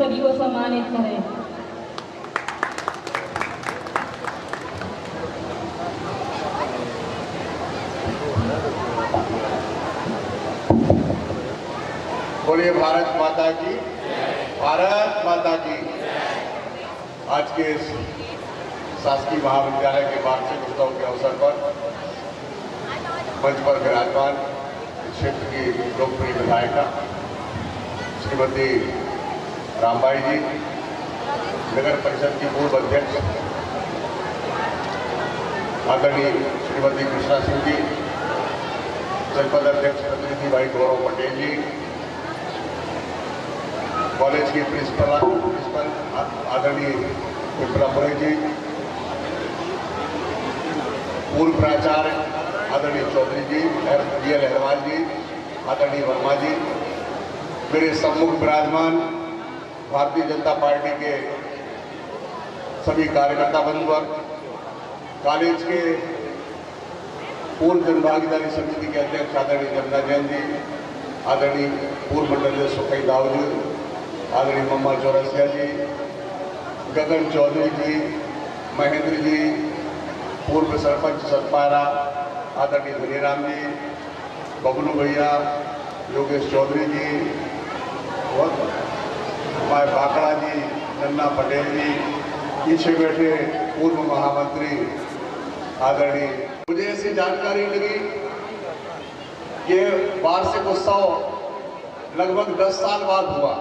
सभी को सम्मानित करें। बोलिए भारत माता की, भारत माता की। आज के इस शासकीय महाविद्यालय के वार्षिक उत्सव के अवसर पर मंच पर विराजमान क्षेत्र की लोकप्रिय विधायिका श्रीमती रामबाई जी, नगर परिषद की पूर्व अध्यक्ष आदरणीय श्रीमती कृष्णा सिंह जी, जनपद अध्यक्ष प्रतिनिधि भाई गौरव पटेल जी, कॉलेज के प्रिंसिपल आदरणीय विप्लव जी, पूर्व प्राचार्य आदरणीय चौधरी जी, DL अहरवाल जी, आदरणीय वर्मा जी, मेरे सम्मुख विराजमान भारतीय जनता पार्टी के सभी कार्यकर्ता बंधुवर्ग, कॉलेज के पूर्व जनभागीदारी समिति के अध्यक्ष आदरणीय जमुना जैन जी, आदरणीय पूर्व मंडल सुखई दाऊ जी, आदरणीय मम्मा चौरसिया जी, गगन चौधरी जी, महेंद्र जी, पूर्व सरपंच सतपारा आदरणीय धनीराम जी, बबलू भैया, योगेश चौधरी जी, हमारे बाकड़ा जी, नन्ना पटेल जी, पीछे बैठे पूर्व महामंत्री आदरणीय, मुझे ऐसी जानकारी लगी कि वार्षिक उत्सव लगभग 10 साल बाद हुआ।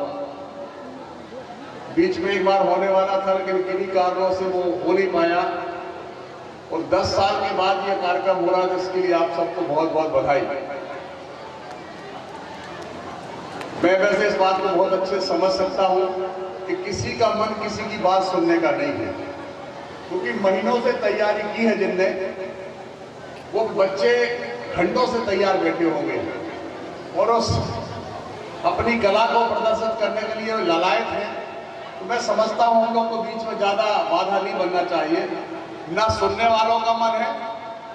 बीच में एक बार होने वाला था, लेकिन किन्हीं कारणों से वो हो नहीं पाया और 10 साल के बाद ये कार्यक्रम हो रहा है, जिसके लिए आप सबको बहुत बहुत बधाई। मैं वैसे इस बात को बहुत अच्छे से समझ सकता हूं कि किसी का मन किसी की बात सुनने का नहीं है, क्योंकि महीनों से तैयारी की है जिनने, वो बच्चे घंटों से तैयार बैठे होंगे और उस अपनी कला को प्रदर्शित करने के लिए ललायत हैं। तो मैं समझता हूं हम लोग को बीच में ज्यादा बाधा नहीं बनना चाहिए, ना सुनने वालों का मन है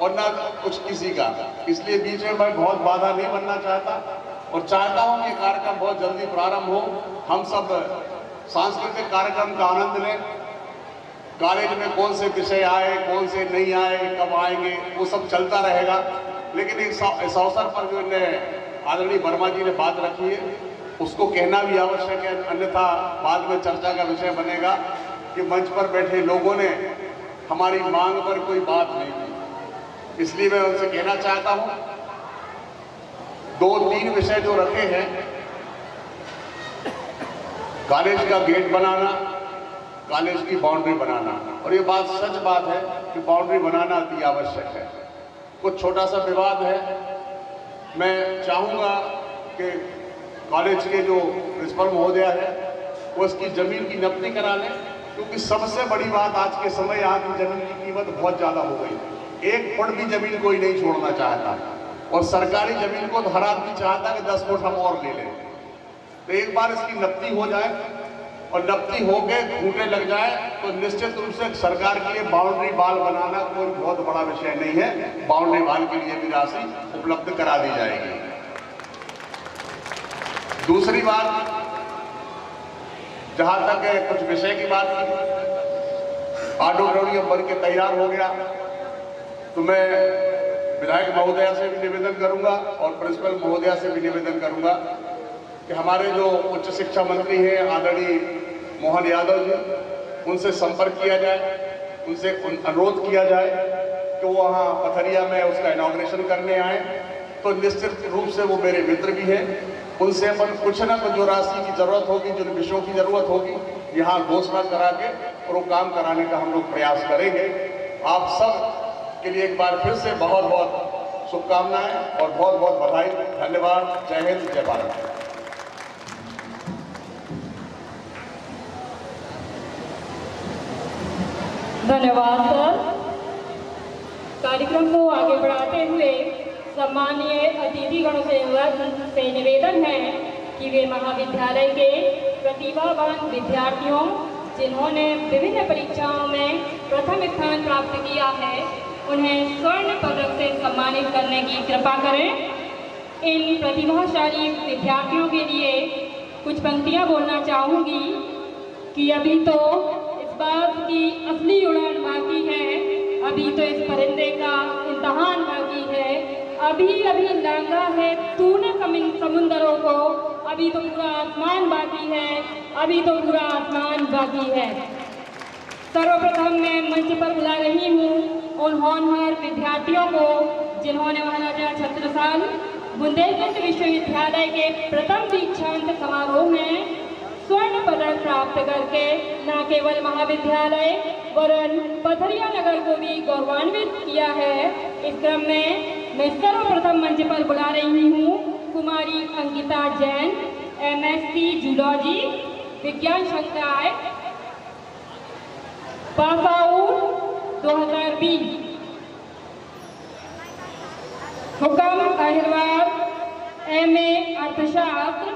और ना कुछ किसी का, इसलिए बीच में मैं बहुत बाधा नहीं बनना चाहता और चाहता हूं कि कार्यक्रम बहुत जल्दी प्रारंभ हो, हम सब सांस्कृतिक कार्यक्रम का आनंद लें। कॉलेज में कौन से विषय आए, कौन से नहीं आए, कब आएंगे, वो सब चलता रहेगा, लेकिन इस अवसर पर जो आदरणीय वर्मा जी ने बात रखी है उसको कहना भी आवश्यक है, अन्यथा बाद में चर्चा का विषय बनेगा कि मंच पर बैठे लोगों ने हमारी मांग पर कोई बात नहीं की। इसलिए मैं उनसे कहना चाहता हूं, 2-3 विषय जो रखे हैं, कॉलेज का गेट बनाना, कॉलेज की बाउंड्री बनाना, और ये बात सच बात है कि बाउंड्री बनाना अति आवश्यक है। कुछ छोटा सा विवाद है, मैं चाहूँगा कि कॉलेज के जो प्रिंसिपल महोदय है वो इसकी ज़मीन की नपनी करा लें, क्योंकि सबसे बड़ी बात आज के समय यहाँ की ज़मीन की कीमत बहुत ज़्यादा हो गई। 1 फुट भी ज़मीन कोई नहीं छोड़ना चाहता और सरकारी ज़मीन को तो हर आदमी चाहता कि 10 फुट हम और ले लें। तो एक बार इसकी नपनी हो जाए और नपनी हो के खूंटे लग जाए तो निश्चित रूप से सरकार के लिए बाउंड्री वाल बनाना कोई बहुत बड़ा विषय नहीं है। बाउंड्री वाल के लिए भी राशि उपलब्ध करा दी जाएगी। दूसरी बात, जहां तक कुछ विषय की बात की, ऑडिटोरियम बन के तैयार हो गया, तो मैं विधायक महोदया से भी निवेदन करूंगा और प्रिंसिपल महोदया से भी निवेदन करूंगा कि हमारे जो उच्च शिक्षा मंत्री हैं आदरणीय मोहन यादव जी, उनसे संपर्क किया जाए, उनसे अनुरोध किया जाए कि वो वहाँ पथरिया में उसका इनॉग्रेशन करने आए। तो निश्चित रूप से वो मेरे मित्र भी हैं, उनसे अपन कुछ ना कुछ जो राशि की जरूरत होगी, जो विषयों की जरूरत होगी, यहाँ घोषणा करा के और वो काम कराने का हम लोग प्रयास करेंगे। आप सब के लिए एक बार फिर से बहुत बहुत शुभकामनाएं और बहुत बहुत बधाई। धन्यवाद। जय हिंद, जय भारत। धन्यवाद सर। कार्यक्रम को आगे बढ़ाते हुए सम्मानीय अतिथिगणों से निवेदन है कि वे महाविद्यालय के प्रतिभावान विद्यार्थियों जिन्होंने विभिन्न परीक्षाओं में प्रथम स्थान प्राप्त किया है, उन्हें स्वर्ण पदक से सम्मानित करने की कृपा करें। इन प्रतिभाशाली विद्यार्थियों के लिए कुछ पंक्तियां बोलना चाहूँगी। कि अभी तो इस बात की असली उड़ान बाकी है, अभी तो इस परिंदे का इम्तहान बाकी है, अभी अभी लांगा है तूने समुंदरों को, अभी तो पूरा आसमान बाकी है, अभी तो पूरा आसमान बाकी है। सर्वप्रथम मैं मंच पर बुला रही हूँ उन होनहार विद्यार्थियों को जिन्होंने महाराजा छत्रसाल बुंदेलखंड विश्वविद्यालय के प्रथम दीक्षांत समारोह में स्वर्ण पदक प्राप्त करके न केवल महाविद्यालय वरन पथरिया नगर को भी गौरवान्वित किया है। इस क्रम में मैं सर्वप्रथम मंच पर बुला रही हूँ कुमारी अंकिता जैन, MSc जूलॉजी, विज्ञान संकाय, पास आउट 2020। हुकम अहिरवार, MA अर्थशास्त्र,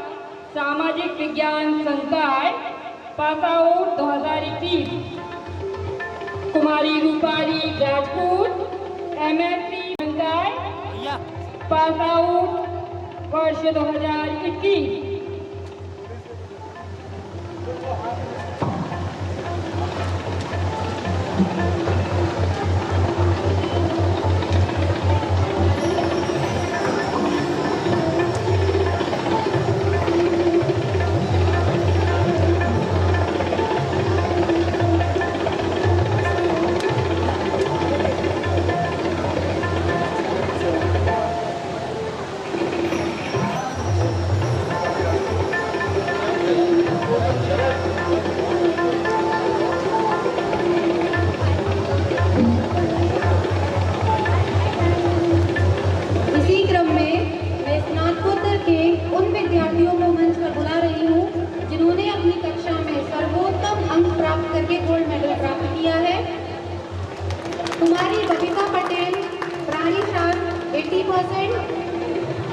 सामाजिक विज्ञान संकाय, पास आउट 2021। कुमारी रूपाली राजपूत, MSc संकाय, पास आउट वर्ष 2021।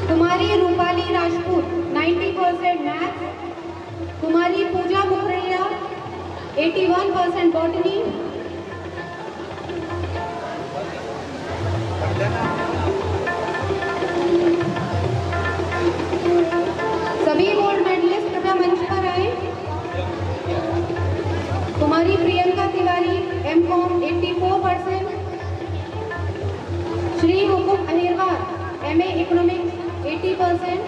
कुमारी रूपाली राजपूत 90% मैथ्स, कुमारी पूजा मुखरिया 81% बॉटनी, सभी गोल्ड मेडलिस्ट कृपया मंच पर आए। कुमारी प्रियंका तिवारी MCom 84%, श्री हुकुम अहिरवार MA इकोनॉमिक्स 80%,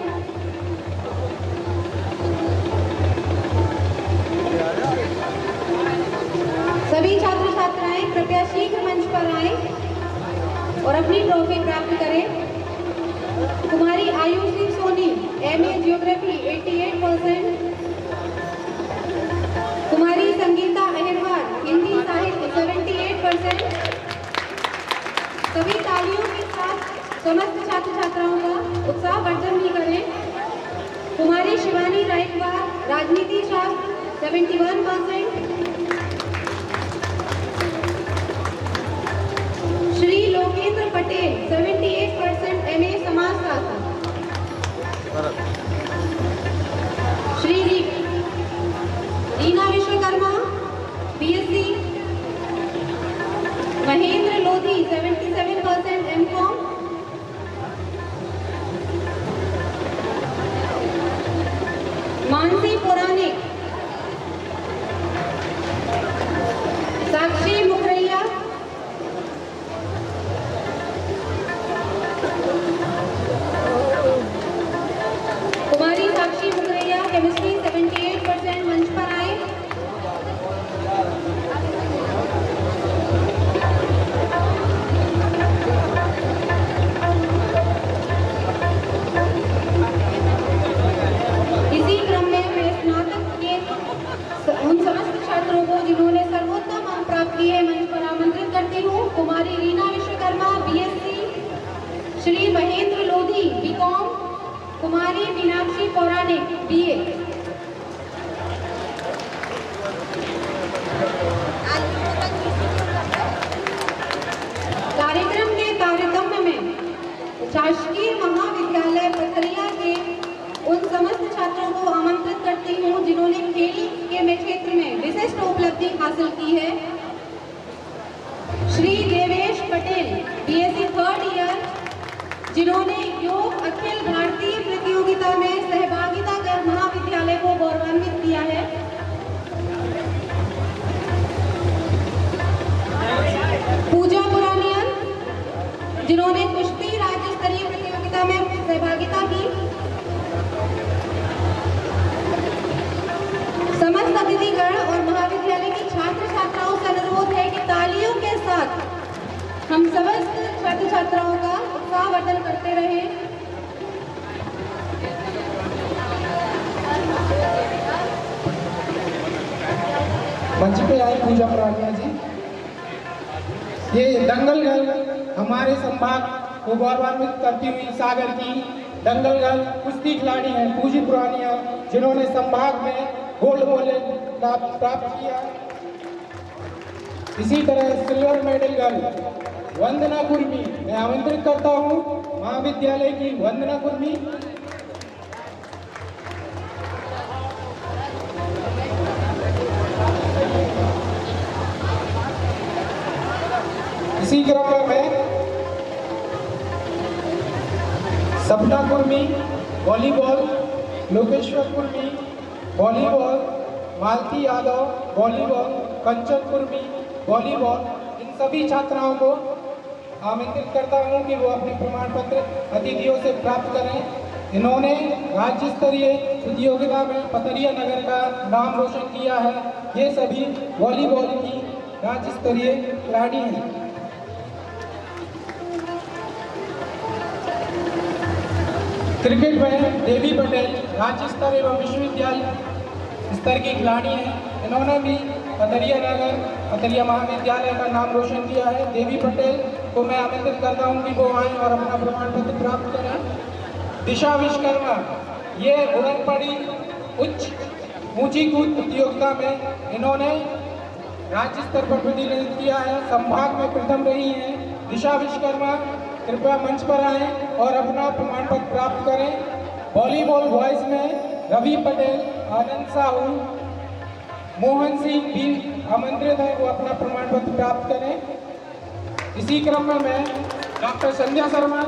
सभी छात्र छात्राएं कृपया शीघ्र मंच पर आएं और अपनी ट्रॉफी प्राप्त करें। कुमारी आयुषी सोनी MA जियोग्राफी 88%, कुमारी संगीता अहिरवार हिंदी साहित्य 78%। सभी तालियों के साथ समस्त छात्र छात्राओं का उत्साहवर्धन भी करें। कुमारी शिवानी रायकवार राजनीति शास्त्र 71%, श्री लोकेंद्र पटेल 78% MA समाजशास्त्र, श्री रीना विश्वकर्मा BSc, महेंद्र लोधी 77% MCom, मानसी पुरानिक, साक्षी मुखरिया, कुमारी साक्षी मुखरिया केमिस्ट्री 78% मंच पर आए। इसी क्रम में मैं स्नातक के उन समस्त छात्रों को जिन्होंने सर्वोत्तम अंक प्राप्त किए मंच पर आमंत्रित करती हूँ। कुमारी रीना विश्वकर्मा BSc, श्री महेंद्र लोधी BCom, कुमारी मीनाक्षी पौराणिक BA। कार्यक्रम के तारतम्य में शासकीय महाविद्यालय पथरिया के उन समस्त छात्रों को आमंत्रित करती हूँ जिन्होंने खेल के क्षेत्र में विशिष्ट उपलब्धि हासिल की है। Shri Devesh Patel BSc 3rd year, जिन्होंने योग अखिल भारतीय प्रतियोगिता में सहभागिता कर महाविद्यालय को गौरवान्वित किया है। अधिकारीगण और महाविद्यालय की छात्र छात्राओं से अनुरोध है कि तालियों के साथ हम समस्त छात्र छात्राओं का उत्साहवर्धन करते रहें। मंच पे आए पूजा प्राज्ञा जी। ये दंगल गर्ल हमारे संभाग को गौरवान्वित करती हुई सागर की दंगल गर्ल कुश्ती खिलाड़ी हैं पूजी पुरानिया, जिन्होंने संभाग में गोल्ड मेडल प्राप्त किया। इसी तरह सिल्वर मेडल गर्ल वंदना कुर्मी, मैं आमंत्रित करता हूँ महाविद्यालय की वंदना कुर्मी। इसी क्रम में सपना कुर्मी वॉलीबॉल, लोकेश्वर कुर्मी वॉलीबॉल, मालती यादव वॉलीबॉल, कंचन कुर्मी वॉलीबॉल, इन सभी छात्राओं को आमंत्रित करता हूं कि वो अपने प्रमाण पत्र अतिथियों से प्राप्त करें। इन्होंने राज्य स्तरीय प्रतियोगिता में पथरिया नगर का नाम रोशन किया है। ये सभी वॉलीबॉल की राज्य स्तरीय खिलाड़ी हैं। क्रिकेट में देवी पटेल राज्य स्तर एवं विश्वविद्यालय स्तर की खिलाड़ी हैं। इन्होंने भी पथरिया नगर पथरिया महाविद्यालय का नाम रोशन किया है। देवी पटेल को मैं आमंत्रित करता हूं कि वो आएं और अपना प्रमाण पत्र प्राप्त करें। दिशा विश्वकर्मा, ये उड़नपड़ी उच्च ऊंची कूद प्रतियोगिता में इन्होंने राज्य स्तर पर प्रतिनिधित्व किया है। संभाग में प्रथम रही हैं। दिशा विश्वकर्मा कृपया मंच पर आएं और अपना प्रमाण पत्र प्राप्त करें। वॉलीबॉल बॉयज में रवि पटेल, आनंद साहू, मोहन सिंह भी आमंत्रित हैं, वो अपना प्रमाण पत्र प्राप्त करें। इसी क्रम में मैं डॉक्टर संध्या शर्मा,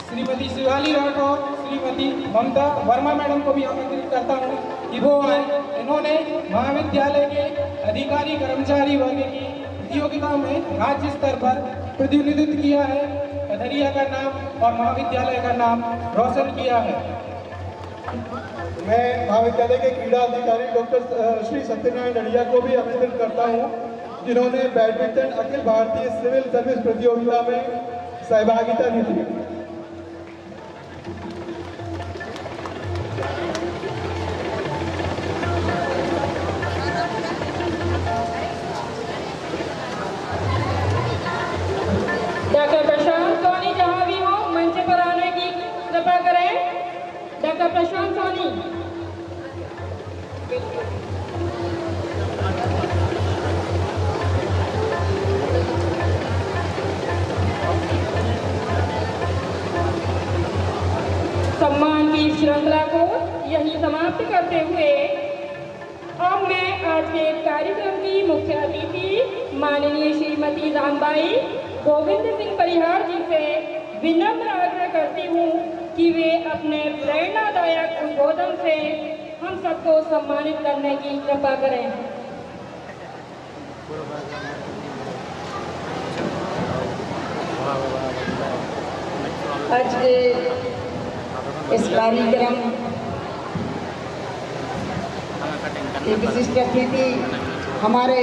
श्रीमती शिवाली राठौर, श्रीमती ममता वर्मा मैडम को भी आमंत्रित करता हूँ कि वो आए। इन्होंने महाविद्यालय के अधिकारी कर्मचारी वर्ग की प्रतियोगिता में राज्य स्तर पर प्रतिनिधित्व किया है, पथरिया का नाम और महाविद्यालय का नाम रोशन किया है। मैं महाविद्यालय के क्रीड़ा अधिकारी डॉक्टर श्री सत्यनारायण नड़िया को भी आमंत्रित करता हूं, जिन्होंने badminton Akhil Bharatiya civil service प्रतियोगिता में सहभागिता दी थी। डॉक्टर प्रशांत सोनी जहाँ भी हो मंच पर आने की कृपा करें। डॉक्टर प्रशांत सोनी। सम्मान की श्रृंखला को यही समाप्त करते हुए अब मैं आज के कार्यक्रम की मुख्य अतिथि माननीय श्रीमती रामबाई गोविंद सिंह परिहार जी से विनम्र आग्रह करती हूँ कि वे अपने प्रेरणादायक उद्बोधन से हम सबको सम्मानित करने की कृपा करें। आज के इस कार्यक्रम के विशिष्ट अतिथि हमारे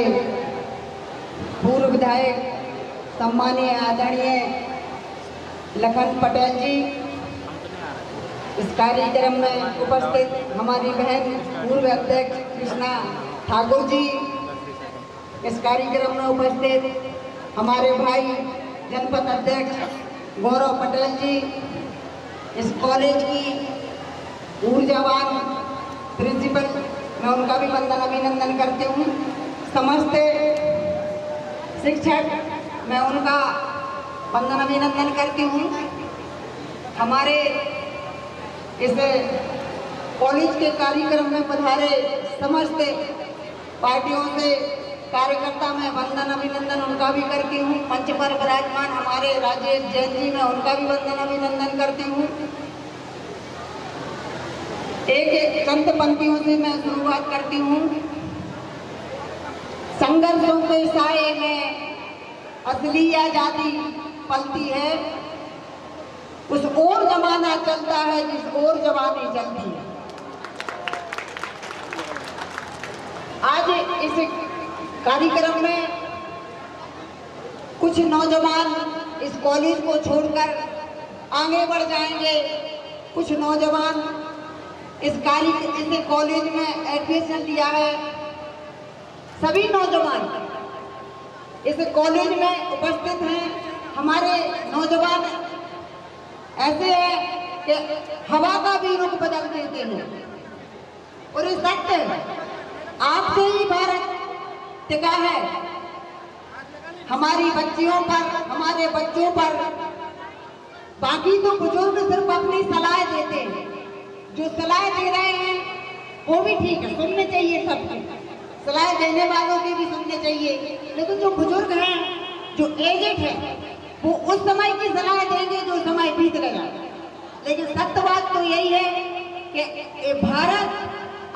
पूर्व विधायक सम्मानीय आदरणीय लखन पटेल जी, इस कार्यक्रम में उपस्थित हमारी बहन पूर्व अध्यक्ष कृष्णा ठाकुर जी, इस कार्यक्रम में उपस्थित हमारे भाई जनपद अध्यक्ष गौरव पटेल जी, इस कॉलेज की ऊर्जावान प्रिंसिपल, मैं उनका भी वंदन अभिनंदन करती हूँ। समस्त शिक्षक, मैं उनका वंदन अभिनंदन करती हूँ। हमारे इस कॉलेज के कार्यक्रम में पधारे समस्त पार्टियों से कार्यकर्ता में वंदन अभिनंदन उनका भी करती हूँ। मंच पर विराजमान हमारे राजेश जैन जी, मैं उनका भी वंदन अभिनंदन करती हूँ। एक चंद पंक्तियों से मैं शुरुआत करती हूँ। संघर्षों के साए में असली आजादी पलती है, उस ओर जमाना चलता है जिस ओर जवानी चलती है। आज इस कार्यक्रम में कुछ नौजवान इस कॉलेज को छोड़कर आगे बढ़ जाएंगे। कुछ नौजवान इस कॉलेज में एडमिशन लिया है। सभी नौजवान इस कॉलेज में उपस्थित हैं। हमारे नौजवान ऐसे हैं कि हवा का भी रुख बदल देते हैं और ये सत्य है। आपसे ही भारत टिका है। हमारी बच्चियों पर, हमारे बच्चों पर। बाकी तो बुजुर्ग सिर्फ अपनी सलाह देते हैं। जो सलाह दे रहे हैं वो भी ठीक है, सुनने चाहिए सबके। सलाह देने वालों की भी सुनने चाहिए, लेकिन जो बुजुर्ग हैं, जो एजेड हैं, वो उस समय की सलाह देंगे जो समय बीत गया। लेकिन सत्य बात तो यही है कि ये भारत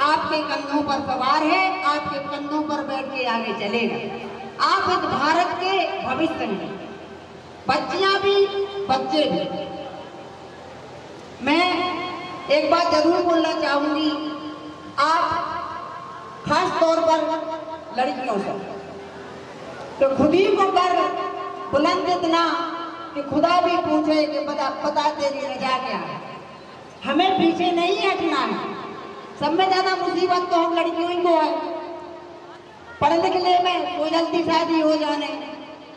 आपके कंधों पर सवार है, आपके कंधों पर बैठ के आगे चलेगा। आप इस भारत के भविष्य हैं, बच्चियां भी, बच्चे भी। मैं एक बात जरूर बोलना चाहूंगी, आप खास तौर पर लड़कियों से, तो खुद ही को कर बुलंद इतना कि खुदा भी पूछे कि पता तेरी रजा क्या है। हमें पीछे नहीं हटना है। सब में ज्यादा मुसीबत तो हम लड़कियों ही को है। पढ़ लिखने में तो जल्दी शादी हो जाने,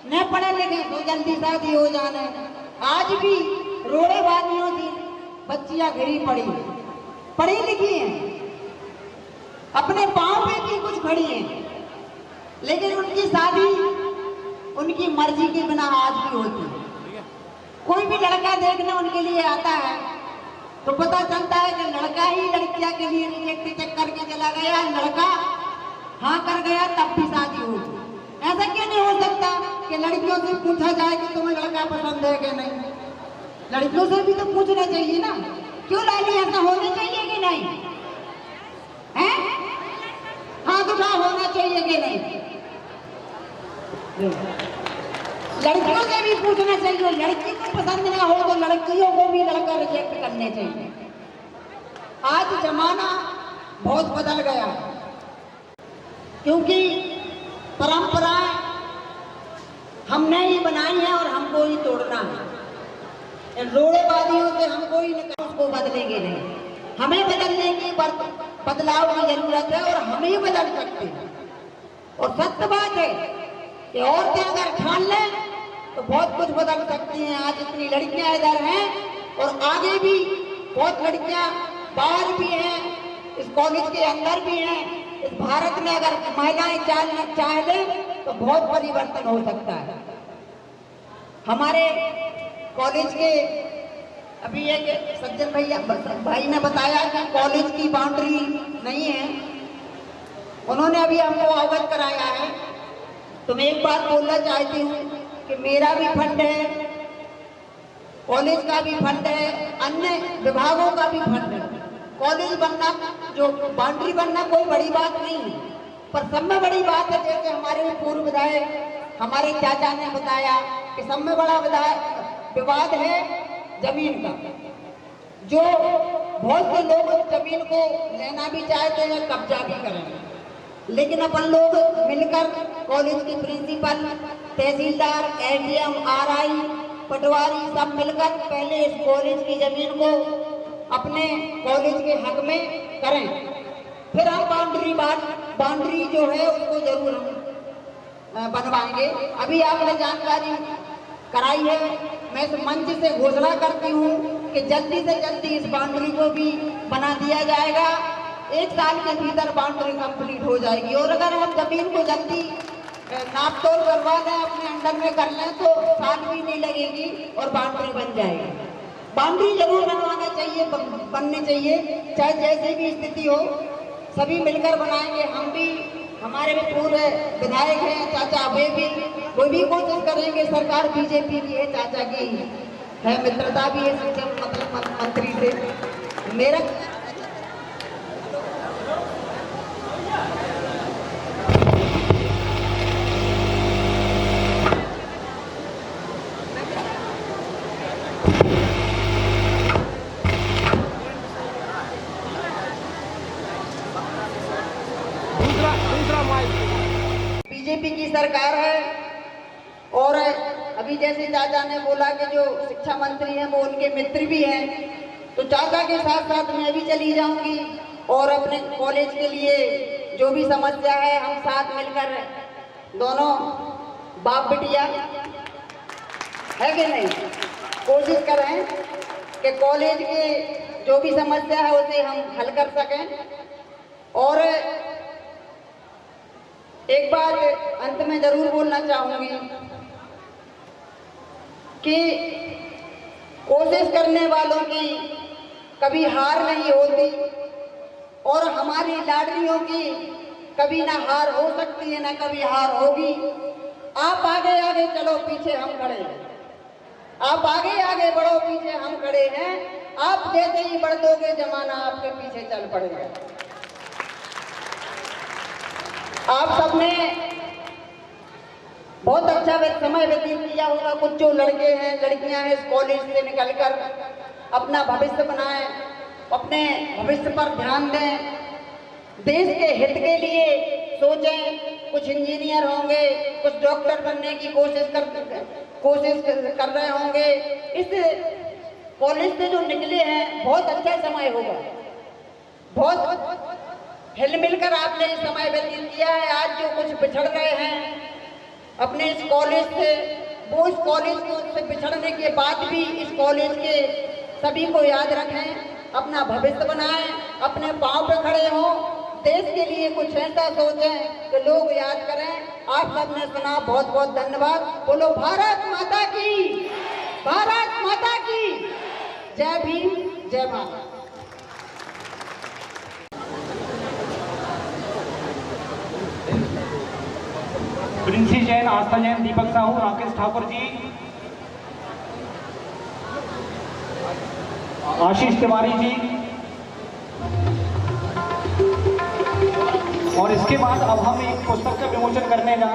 न पढ़े लिखे तो जल्दी शादी हो जाने। आज भी रोड़ेबाजियों की बच्चियां घिरी पढ़ी लिखी हैं, अपने पांव पे भी कुछ खड़ी हैं, लेकिन उनकी शादी उनकी मर्जी के बिना आज भी होती है। कोई भी लड़का देखने उनके लिए आता है तो पता चलता है कि लड़का ही लड़कियां के लिए रिजेक्ट चेक करके चला गया, लड़का हाँ कर गया तब भी शादी होगी। ऐसा क्यों नहीं हो सकता कि लड़कियों से पूछा जाए कि तुम्हें लड़का पसंद है कि नहीं? लड़कियों से भी तो पूछना चाहिए ना। क्यों लाली, ऐसा होना चाहिए कि नहीं है? हाँ तो क्या होना चाहिए कि नहीं? लड़कियों से भी पूछना चाहिए। लड़की को पसंद ना हो तो लड़कियों को भी लड़का रिजेक्ट करने चाहिए। आज जमाना बहुत बदल गया, क्योंकि परंपराएं हमने ही बनाई है और हमको ही तोड़ना है। इन रोड़ेबाजियों से हमको ही उसको बदलेंगे नहीं। हमें बदलने की बदलाव की जरूरत है और हम ही बदल सकते हैं। और सत्य बात है कि औरतें अगर ठान लें तो बहुत कुछ बदल सकती हैं। आज इतनी लड़कियां इधर हैं और आगे भी बहुत लड़कियां बाहर भी हैं, इस कॉलेज के अंदर भी हैं। इस भारत में अगर महिलाएं चाह लें तो बहुत परिवर्तन हो सकता है। हमारे कॉलेज के अभी एक सज्जन भाई ने बताया कि कॉलेज की बाउंड्री नहीं है, उन्होंने अभी हमको अवगत कराया है। तो मैं एक बात बोलना चाहती हूँ कि मेरा भी फंड है, कॉलेज का भी फंड है, अन्य विभागों का भी फंड है। कॉलेज बनना, जो बाउंड्री बनना कोई बड़ी बात नहीं है, पर सब में बड़ी बात है। जैसे हमारे पूर्व विधायक हमारे चाचा ने बताया कि सब में बड़ा विवाद है जमीन का। जो बहुत से लोग जमीन को लेना भी चाहते हैं, कब्जा भी करेंगे, लेकिन अपन लोग मिलकर कॉलेज की प्रिंसिपल, तहसीलदार, एडीएम, आरआई, पटवारी सब मिलकर पहले इस कॉलेज की जमीन को अपने कॉलेज के हक में करें। फिर हम बाउंड्री जो है उसको जरूर हम बनवाएंगे। अभी आपने जानकारी कराई है। मैं इस मंच से घोषणा करती हूँ कि जल्दी से जल्दी इस बाउंड्री को भी बना दिया जाएगा। 1 साल के भीतर बाउंड्री कंप्लीट हो जाएगी। और अगर हम जमीन को जल्दी नाप तोड़ करवा दें, अपने अंडर में कर लें, तो साल भी नहीं लगेगी और बाउंड्री बन जाएगी। बाउंड्री जरूर बनवाना चाहिए, बननी चाहिए, चाहे जैसी भी स्थिति हो, सभी मिलकर बनाएंगे। हम भी, हमारे भी पूर्व विधायक हैं चाचा, वो भी कोशिश करेंगे। सरकार बीजेपी की है, चाचा की है, मित्रता भी है शिक्षा मंत्री से। मेरा दूसरा दूसरा माइक। बीजेपी की सरकार है और अभी जैसे चाचा ने बोला कि जो शिक्षा मंत्री हैं वो उनके मित्र भी हैं, तो चाचा के साथ साथ मैं भी चली जाऊंगी और अपने कॉलेज के लिए जो भी समस्या है हम साथ मिलकर दोनों बाप बिटिया है कि नहीं कोशिश करें कि कॉलेज के जो भी समस्या है उसे हम हल कर सकें। और एक बात अंत में जरूर बोलना चाहूंगी कि कोशिश करने वालों की कभी हार नहीं होती और हमारी लाडलियों की कभी ना हार हो सकती है ना कभी हार होगी। आप आगे आगे चलो, पीछे हम खड़े हैं। आप आगे आगे बढ़ो, पीछे हम खड़े हैं। आप जैसे ही बढ़ दोगे जमाना आपके पीछे चल पड़ेगा। आप सबने बहुत अच्छा समय व्यतीत किया होगा। कुछ जो लड़के हैं लड़कियां हैं इस कॉलेज से निकलकर अपना भविष्य बनाएं, अपने भविष्य पर ध्यान दें, देश के हित के लिए सोचें। कुछ इंजीनियर होंगे, कुछ डॉक्टर बनने की कोशिश कर रहे होंगे। इस कॉलेज से जो निकले हैं बहुत अच्छा समय होगा। बहुत हिल मिलकर आपने समय व्यतीत किया है। आज जो कुछ बिछड़ गए हैं अपने इस कॉलेज से, वो इस कॉलेज से बिछड़ने के बाद भी इस कॉलेज के सभी को याद रखें, अपना भविष्य बनाएं, अपने पांव पे खड़े हों, देश के लिए कुछ ऐसा सोचें कि लोग याद करें। आप सबने सुना, बहुत बहुत धन्यवाद। बोलो भारत माता की, भारत माता की जय भीम, जय भारत। प्रिंसी जैन, आस्था जैन, दीपक साहू, राकेश ठाकुर जी, आशीष तिवारी जी, और इसके बाद अब हम एक पुस्तक का विमोचन करने जा रहे हैं।